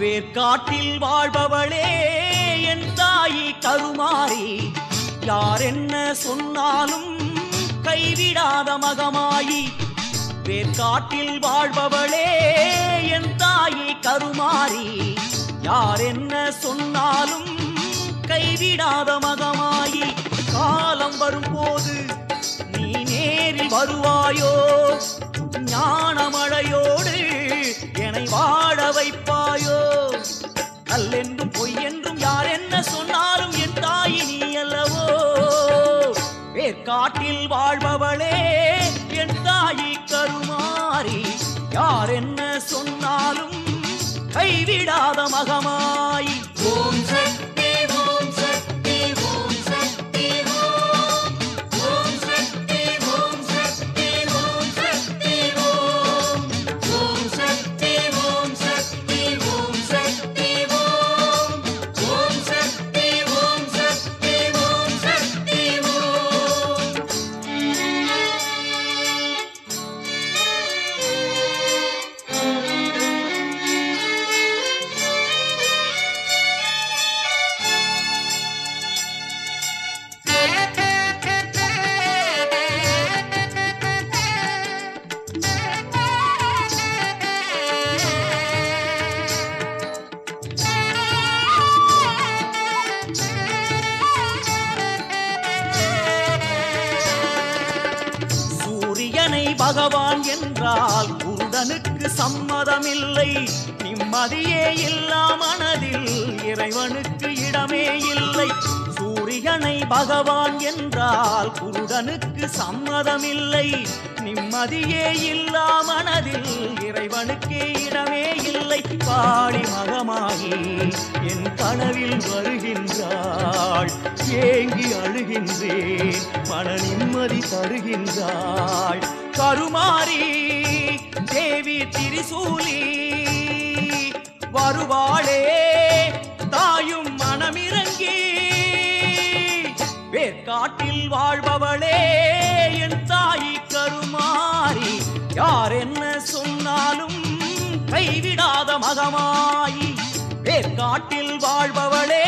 வேர்க்காட்டில் வாழ்பவளே என் தாயி கருமாரி, யார் என்ன சொன்னாலும் கைவிடாத மகமாயி. வேர்க்காட்டில் வாழ்பவளே என் தாயி கருமாரி, யார் என்ன சொன்னாலும் கைவிடாத மகமாயி. காலம் வரும்போது நீ நேரில் வருவாயோ, ஞானமழையோடு என்னை வாழ வைப்பாயோ. கல்லென்றும் பொய் என்றும் யார் என்ன சொன்னாலும் என் தாயி நீ அல்லவோ. வேர்க்காட்டில் வாழ்பவளே என் தாயி கருமாரி, யார் என்ன சொன்னாலும் கைவிடாத மகமாயி. ஓம் சக்தி ஓம் சக்தி ஓம் சக்தி ஓம் ஓம் சக்தி ஓம் சக்தி ஓம் சக்தி ஓம் ஓம் சக்தி ஓம் சக்தி ஓம் சக்தி ஓம் ஓம் சக்தி ஓம் சக்தி ஓம் சக்தி ஓம். சூரியனை பகவான் என்றால் குருடனுக்கு சம்மதமில்லை. நிம்மதியே இல்லா மனதில் இறைவனுக்கு இடமே இல்லை. சூரியனை பகவான் என்றால் குருடனுக்கு சம்மதமில்லை. நிம்மதியே இல்லா மனதில் இறைவனுக்கே இடமே இல்லை. காளி மகமாகி என் கனவில் வருகின்றாள், ஏங்கி அழுகின்றேன், மன நிம்மதி தருகின்றாள். கருமாரி தேவி திரிசூலி வருவாளே தாயும் மனமிறங்கி. வேர்க்காட்டில் வாழ்பவளே என் தாயி கருமாரி, யார் என்ன சொன்னாலும் கைவிடாத மகமாயி. வேர்க்காட்டில் வாழ்பவளே